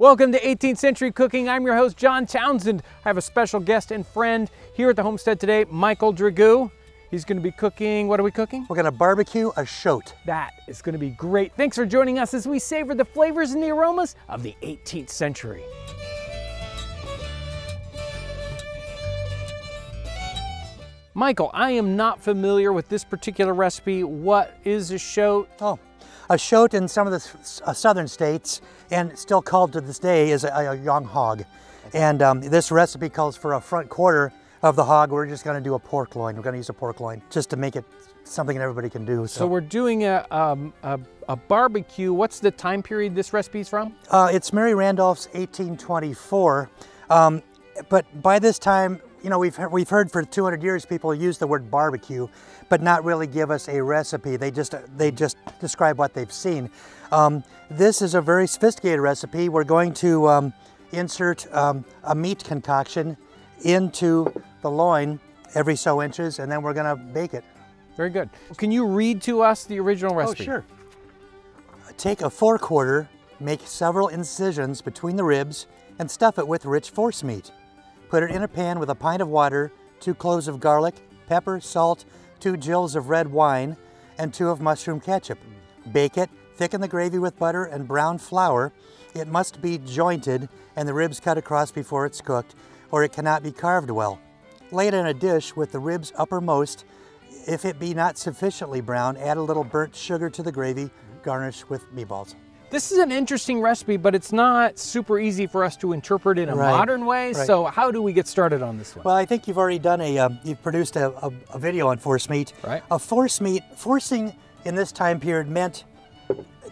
Welcome to 18th Century Cooking. I'm your host, John Townsend. I have a special guest and friend here at the homestead today, Michael Dragoo. He's going to be cooking, what are we cooking? We're going to barbecue a shote. That is going to be great. Thanks for joining us as we savor the flavors and the aromas of the 18th century. Michael, I am not familiar with this particular recipe. What is a shote? Oh, a shote in some of the southern states, and still called to this day, is a young hog. And this recipe calls for a front quarter of the hog. We're just going to do a pork loin. We're going to use a pork loin just to make it something that everybody can do. So we're doing a barbecue. What's the time period this recipe's from? It's Mary Randolph's 1824. But by this time, you know, we've heard for 200 years people use the word barbecue, but not really give us a recipe. They just describe what they've seen. This is a very sophisticated recipe. We're going to insert a meat concoction into the loin every so inches, and then we're going to bake it. Very good. Can you read to us the original recipe? Oh, sure. Take a 4/4, make several incisions between the ribs, and stuff it with rich forcemeat. Put it in a pan with a pint of water, 2 cloves of garlic, pepper, salt, 2 gills of red wine, and 2 of mushroom ketchup. Bake it, thicken the gravy with butter and brown flour. It must be jointed and the ribs cut across before it's cooked, or it cannot be carved well. Lay it in a dish with the ribs uppermost. If it be not sufficiently brown, add a little burnt sugar to the gravy, garnish with meatballs. This is an interesting recipe, but it's not super easy for us to interpret in a modern way. Right. So how do we get started on this one? Well, I think you've already done you've produced a video on force meat. Right. Forcing in this time period meant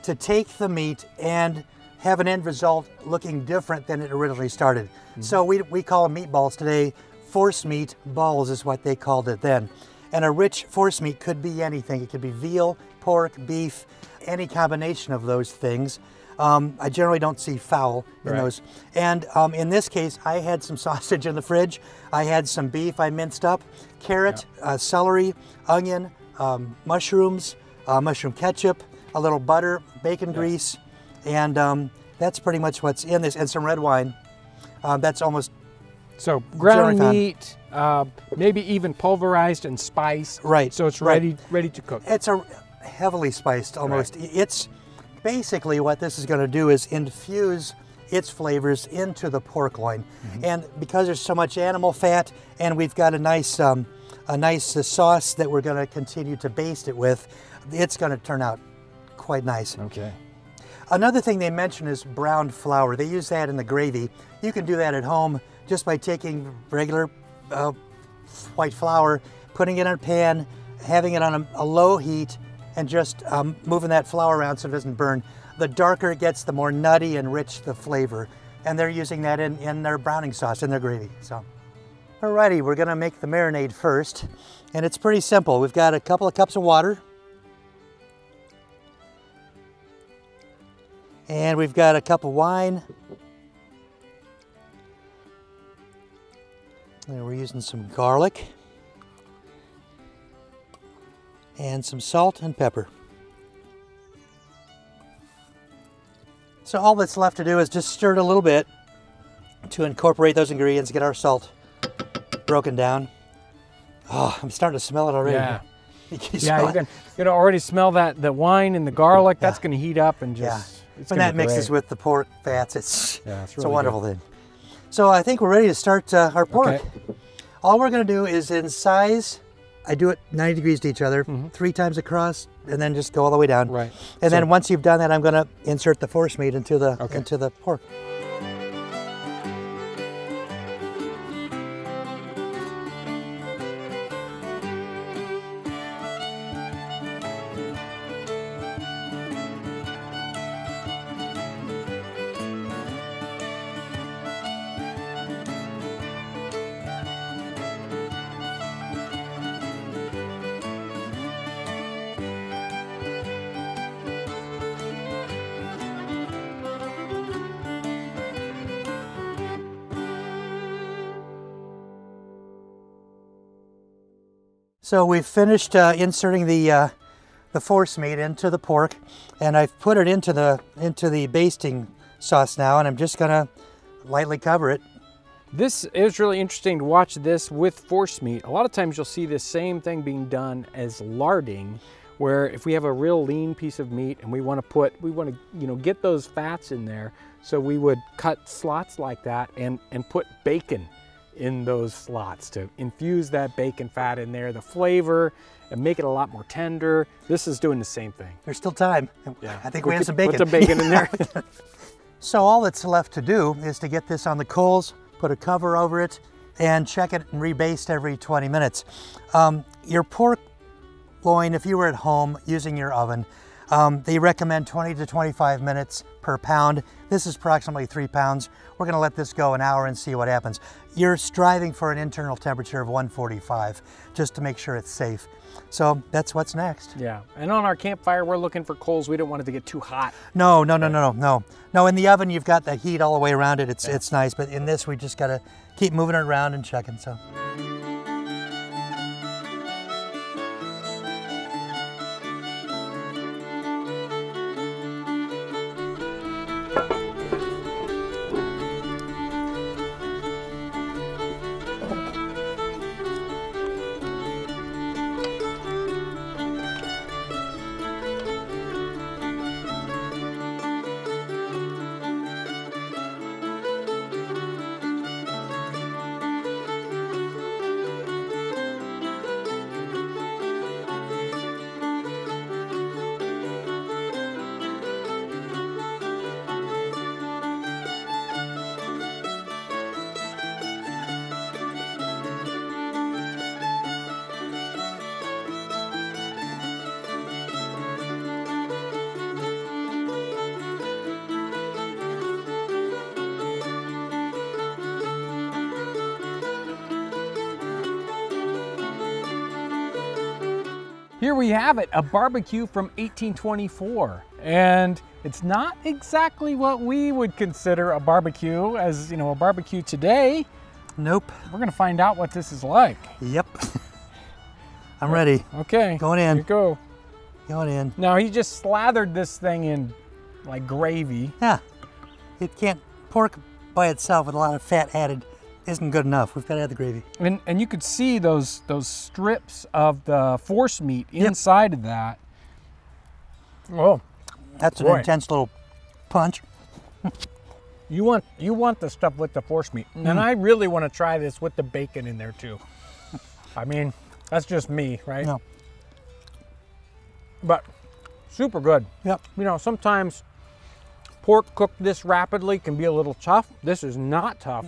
to take the meat and have an end result looking different than it originally started. Mm-hmm. So we call them meatballs today. Force meat balls is what they called it then. And a rich force meat could be anything. It could be veal, pork, beef, any combination of those things. I generally don't see fowl in those. And in this case, I had some sausage in the fridge. I had some beef I minced up, carrot, celery, onion, mushrooms, mushroom ketchup, a little butter, bacon grease, and that's pretty much what's in this, and some red wine. That's almost so ground meat, maybe even pulverized and spiced. Right. So it's ready to cook. It's a heavily spiced almost. Right. It's basically what this is going to do is infuse its flavors into the pork loin. Mm-hmm. And because there's so much animal fat, and we've got a nice sauce that we're going to continue to baste it with, it's going to turn out quite nice. Okay. Another thing they mention is browned flour. They use that in the gravy. You can do that at home just by taking regular white flour, putting it in a pan, having it on a low heat, and just moving that flour around so it doesn't burn. The darker it gets, the more nutty and rich the flavor. And they're using that in their browning sauce, in their gravy. So, alrighty, we're gonna make the marinade first. And it's pretty simple. We've got a couple of cups of water. And we've got a cup of wine. And we're using some garlic. And some salt and pepper. So all that's left to do is just stir it a little bit to incorporate those ingredients, get our salt broken down. Oh, I'm starting to smell it already. Yeah. You can already smell the wine and the garlic. That's going to heat up and just. It's when that mixes with the pork fats, it's really a wonderful thing. So I think we're ready to start our pork. Okay. All we're going to do is in size. I do it 90 degrees to each other, 3 times across, and then just go all the way down. Right. And then once you've done that, I'm going to insert the force meat into the pork. So we've finished inserting the force meat into the pork, and I've put it into the basting sauce now, and I'm just gonna lightly cover it. This is really interesting to watch this with force meat. A lot of times you'll see this same thing being done as larding, where if we have a real lean piece of meat and we want to get those fats in there, so we would cut slots like that and put bacon in those slots to infuse that bacon fat in there, the flavor, and make it a lot more tender. This is doing the same thing. There's still time. Yeah. I think we have some bacon. Put some bacon in there. So all that's left to do is to get this on the coals, put a cover over it, and check it and rebaste every 20 minutes. Your pork loin, if you were at home using your oven, they recommend 20 to 25 minutes per pound. This is approximately 3 pounds. We're gonna let this go an hour and see what happens. You're striving for an internal temperature of 145, just to make sure it's safe. So that's what's next. Yeah, and on our campfire, we're looking for coals. We don't want it to get too hot. No. No, in the oven, you've got the heat all the way around it. It's nice, but in this, we just gotta keep moving it around and checking, so. Here we have it, a barbecue from 1824. And it's not exactly what we would consider a barbecue, as a barbecue today. Nope. We're gonna find out what this is like. Yep. I'm ready. Okay. Going in. Here you go. Going in. Now he just slathered this thing in like gravy. Yeah. It can't, pork by itself with a lot of fat added isn't good enough. We've got to add the gravy. And you could see those strips of the force meat inside of that. Oh, that's an intense little punch. You want the stuff with the force meat, and I really want to try this with the bacon in there too. I mean, that's just me, right? No. But super good. Yep. Sometimes pork cooked this rapidly can be a little tough. This is not tough.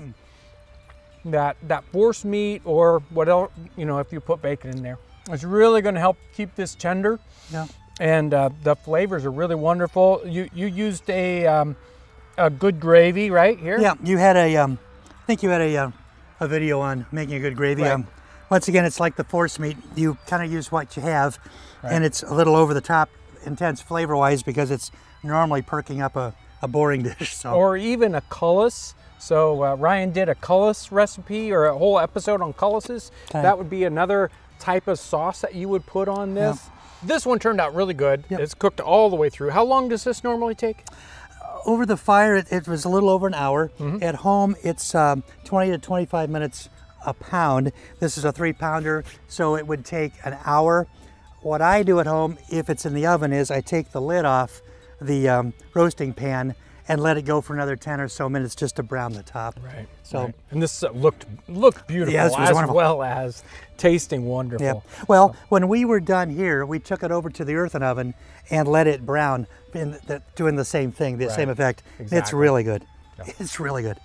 That force meat or what else, if you put bacon in there, it's really going to help keep this tender. Yeah. And the flavors are really wonderful. You used a good gravy right here. Yeah, you had I think you had a video on making a good gravy. Right. Once again, it's like the force meat. You kind of use what you have, and it's a little over the top, intense flavor-wise because it's normally perking up a boring dish. So. Or even a cullis. So Ryan did a cullis recipe or a whole episode on cullises. Okay. That would be another type of sauce that you would put on this. Yeah. This one turned out really good. Yep. It's cooked all the way through. How long does this normally take? Over the fire, it was a little over an hour. At home, it's 20 to 25 minutes a pound. This is a 3-pounder, so it would take an hour. What I do at home, if it's in the oven, is I take the lid off the roasting pan and let it go for another 10 or so minutes just to brown the top. Right. So, right. And this looked beautiful, yeah, this was wonderful. Well as tasting wonderful. Yeah. Well, when we were done here, we took it over to the earthen oven and let it brown, doing the same thing, the same effect. Exactly. It's really good. Yeah. It's really good.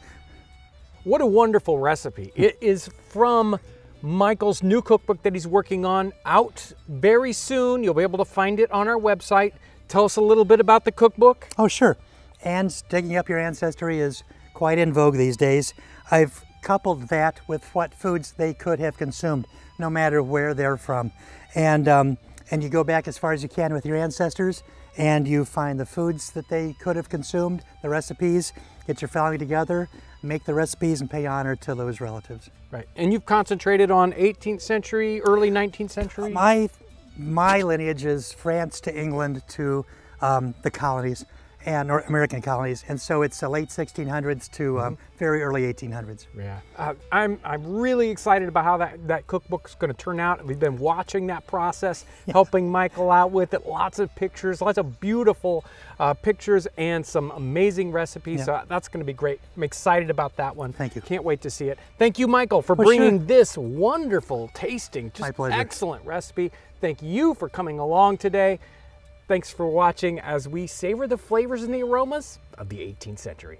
What a wonderful recipe. It is from Michael's new cookbook that he's working on, out very soon. You'll be able to find it on our website. Tell us a little bit about the cookbook. Oh, sure. And digging up your ancestry is quite in vogue these days. I've coupled that with what foods they could have consumed, no matter where they're from. And you go back as far as you can with your ancestors, and you find the foods that they could have consumed, the recipes, get your family together, make the recipes, and pay honor to those relatives. Right. And you've concentrated on 18th century, early 19th century? My lineage is France to England to the colonies. and American colonies, and so it's late 1600s to very early 1800s. Yeah, I'm really excited about how that cookbook is going to turn out. We've been watching that process, helping Michael out with it. Lots of pictures, lots of beautiful pictures, and some amazing recipes. So that's going to be great. I'm excited about that one. Thank you. Can't wait to see it. Thank you, Michael, for bringing this wonderful tasting, just excellent recipe. Thank you for coming along today. Thanks for watching as we savor the flavors and the aromas of the 18th century.